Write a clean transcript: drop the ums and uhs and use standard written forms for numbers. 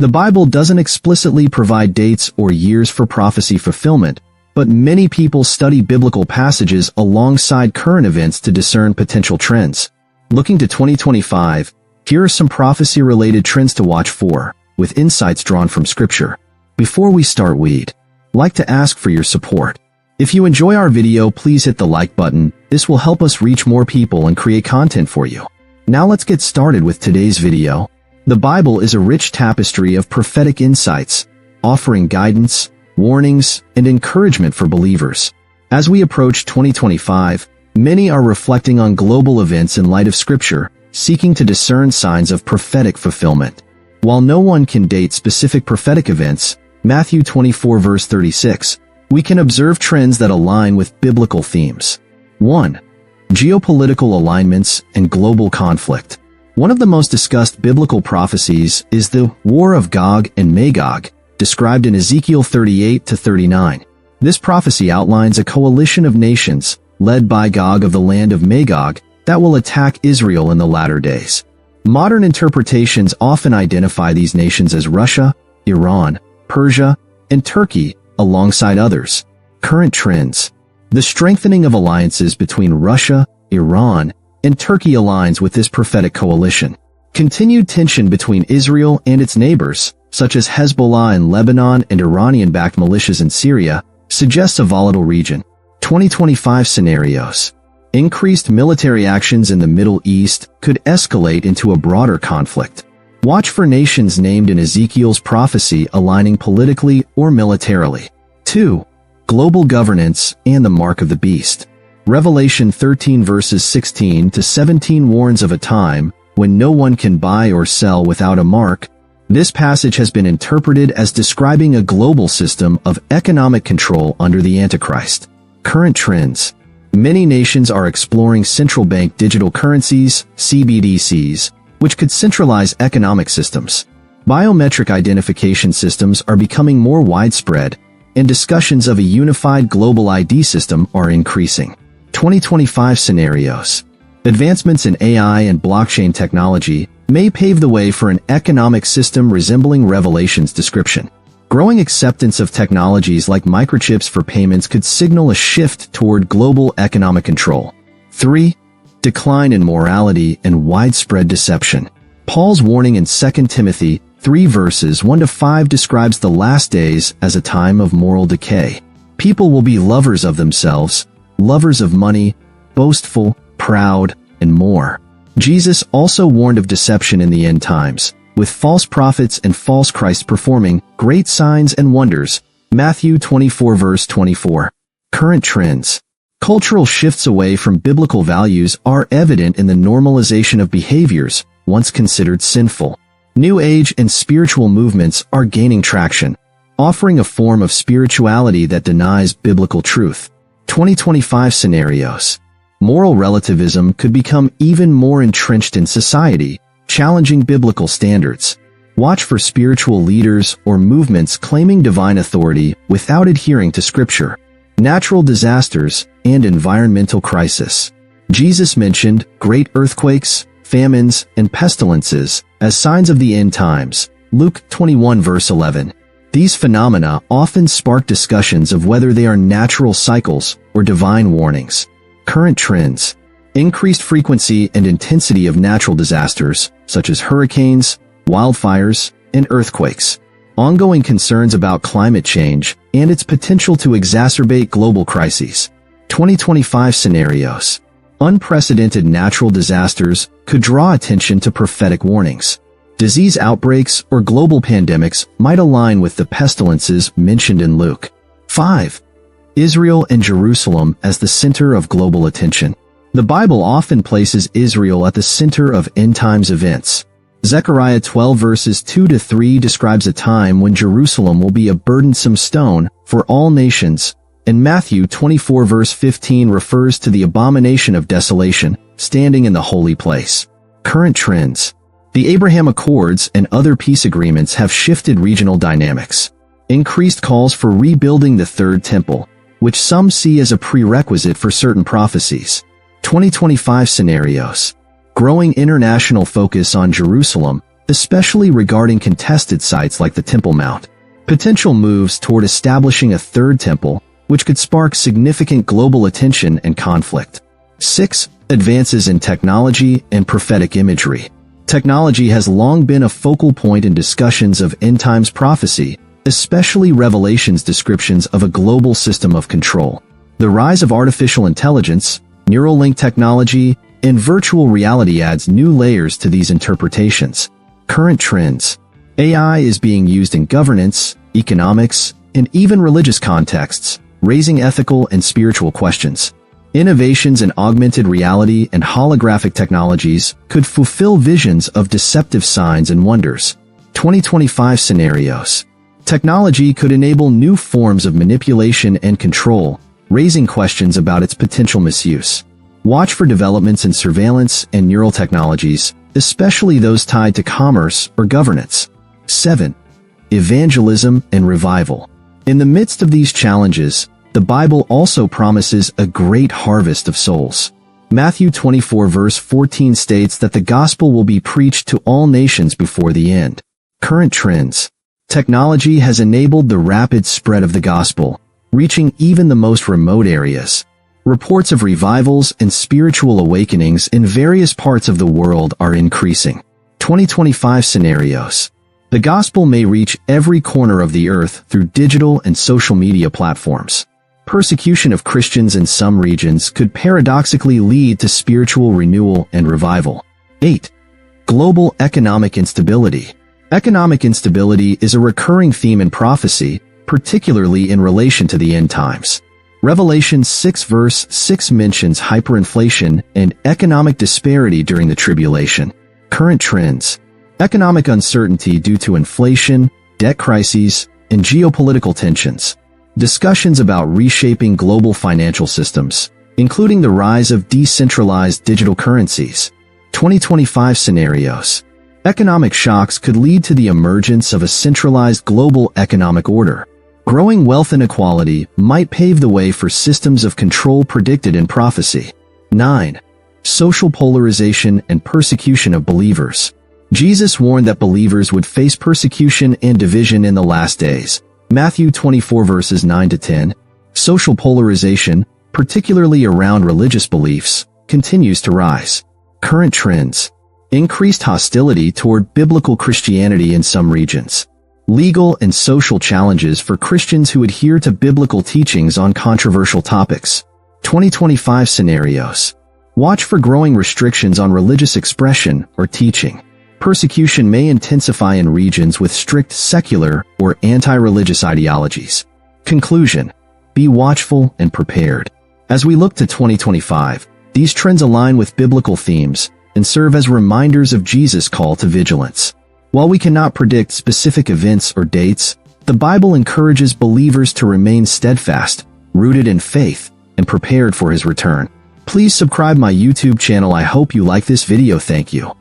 The Bible doesn't explicitly provide dates or years for prophecy fulfillment, but many people study biblical passages alongside current events to discern potential trends. Looking to 2025, here are some prophecy-related trends to watch for, with insights drawn from Scripture. Before we start, we'd like to ask for your support. If you enjoy our video, please hit the like button. This will help us reach more people and create content for you. Now let's get started with today's video. The Bible is a rich tapestry of prophetic insights, offering guidance, warnings, and encouragement for believers. As we approach 2025, many are reflecting on global events in light of Scripture, seeking to discern signs of prophetic fulfillment. While no one can date specific prophetic events, Matthew 24 verse 36, we can observe trends that align with biblical themes. 1. Geopolitical alignments and global conflict. One of the most discussed biblical prophecies is the War of Gog and Magog, described in Ezekiel 38 to 39. This prophecy outlines a coalition of nations, led by Gog of the land of Magog, that will attack Israel in the latter days. Modern interpretations often identify these nations as Russia, Iran, Persia, and Turkey, alongside others. Current trends. The strengthening of alliances between Russia, Iran, and Turkey aligns with this prophetic coalition. Continued tension between Israel and its neighbors, such as Hezbollah in Lebanon and Iranian-backed militias in Syria, suggests a volatile region. 2025 scenarios. Increased military actions in the Middle East could escalate into a broader conflict. Watch for nations named in Ezekiel's prophecy aligning politically or militarily. 2. Global governance and the mark of the beast. Revelation 13 verses 16 to 17 warns of a time when no one can buy or sell without a mark. This passage has been interpreted as describing a global system of economic control under the Antichrist. Current trends. Many nations are exploring central bank digital currencies, CBDCs, which could centralize economic systems. Biometric identification systems are becoming more widespread, and discussions of a unified global ID system are increasing. 2025 scenarios. Advancements in AI and blockchain technology may pave the way for an economic system resembling Revelation's description. Growing acceptance of technologies like microchips for payments could signal a shift toward global economic control. 3. Decline in morality and widespread deception. Paul's warning in 2 Timothy 3 verses 1 to 5 describes the last days as a time of moral decay. People will be lovers of themselves, lovers of money, boastful, proud, and more. Jesus also warned of deception in the end times, with false prophets and false Christs performing great signs and wonders. Matthew 24 verse 24. Current trends. Cultural shifts away from biblical values are evident in the normalization of behaviors once considered sinful. New Age and spiritual movements are gaining traction, offering a form of spirituality that denies biblical truth. 2025 scenarios. Moral relativism could become even more entrenched in society, challenging biblical standards. Watch for spiritual leaders or movements claiming divine authority without adhering to Scripture. Natural disasters and environmental crisis. Jesus mentioned great earthquakes, famines, and pestilences as signs of the end times. Luke 21 verse 11. These phenomena often spark discussions of whether they are natural cycles or divine warnings. Current trends. Increased frequency and intensity of natural disasters, such as hurricanes, wildfires, and earthquakes. Ongoing concerns about climate change and its potential to exacerbate global crises. 2025 scenarios. Unprecedented natural disasters could draw attention to prophetic warnings. Disease outbreaks or global pandemics might align with the pestilences mentioned in Luke. 5. Israel and Jerusalem as the center of global attention. The Bible often places Israel at the center of end-times events. Zechariah 12 verses 2 to 3 describes a time when Jerusalem will be a burdensome stone for all nations, and Matthew 24 verse 15 refers to the abomination of desolation, standing in the holy place. Current trends. The Abraham Accords and other peace agreements have shifted regional dynamics. Increased calls for rebuilding the Third Temple, which some see as a prerequisite for certain prophecies. 2025 scenarios. Growing international focus on Jerusalem especially regarding contested sites like the Temple Mount. Potential moves toward establishing a third temple, which could spark significant global attention and conflict. 6. Advances in technology and prophetic imagery. Technology has long been a focal point in discussions of end-times prophecy, especially Revelation's descriptions of a global system of control. The rise of artificial intelligence, neural link technology, and virtual reality adds new layers to these interpretations. Current trends. AI is being used in governance, economics, and even religious contexts, raising ethical and spiritual questions. Innovations in augmented reality and holographic technologies could fulfill visions of deceptive signs and wonders. 2025 scenarios. Technology could enable new forms of manipulation and control, raising questions about its potential misuse. Watch for developments in surveillance and neural technologies, especially those tied to commerce or governance. 7. Evangelism and revival. In the midst of these challenges, the Bible also promises a great harvest of souls. Matthew 24 verse 14 states that the gospel will be preached to all nations before the end. Current trends. Technology has enabled the rapid spread of the gospel, reaching even the most remote areas. Reports of revivals and spiritual awakenings in various parts of the world are increasing. 2025 scenarios. The gospel may reach every corner of the earth through digital and social media platforms. Persecution of Christians in some regions could paradoxically lead to spiritual renewal and revival. 8. Global economic instability. Economic instability is a recurring theme in prophecy, particularly in relation to the end times. Revelation 6 verse 6 mentions hyperinflation and economic disparity during the tribulation. Current trends. Economic uncertainty due to inflation, debt crises, and geopolitical tensions. Discussions about reshaping global financial systems, including the rise of decentralized digital currencies. 2025 scenarios. Economic shocks could lead to the emergence of a centralized global economic order. Growing wealth inequality might pave the way for systems of control predicted in prophecy. 9. Social polarization and persecution of believers. Jesus warned that believers would face persecution and division in the last days. Matthew 24 verses 9 to 10. Social polarization, particularly around religious beliefs, continues to rise. Current trends. Increased hostility toward biblical Christianity in some regions. Legal and social challenges for Christians who adhere to biblical teachings on controversial topics. 2025 scenarios. Watch for growing restrictions on religious expression or teaching. Persecution may intensify in regions with strict secular or anti-religious ideologies. Conclusion. Be watchful and prepared. As we look to 2025, these trends align with biblical themes and serve as reminders of Jesus' call to vigilance. While we cannot predict specific events or dates, the Bible encourages believers to remain steadfast, rooted in faith, and prepared for His return. Please subscribe my YouTube channel. I hope you like this video. Thank you.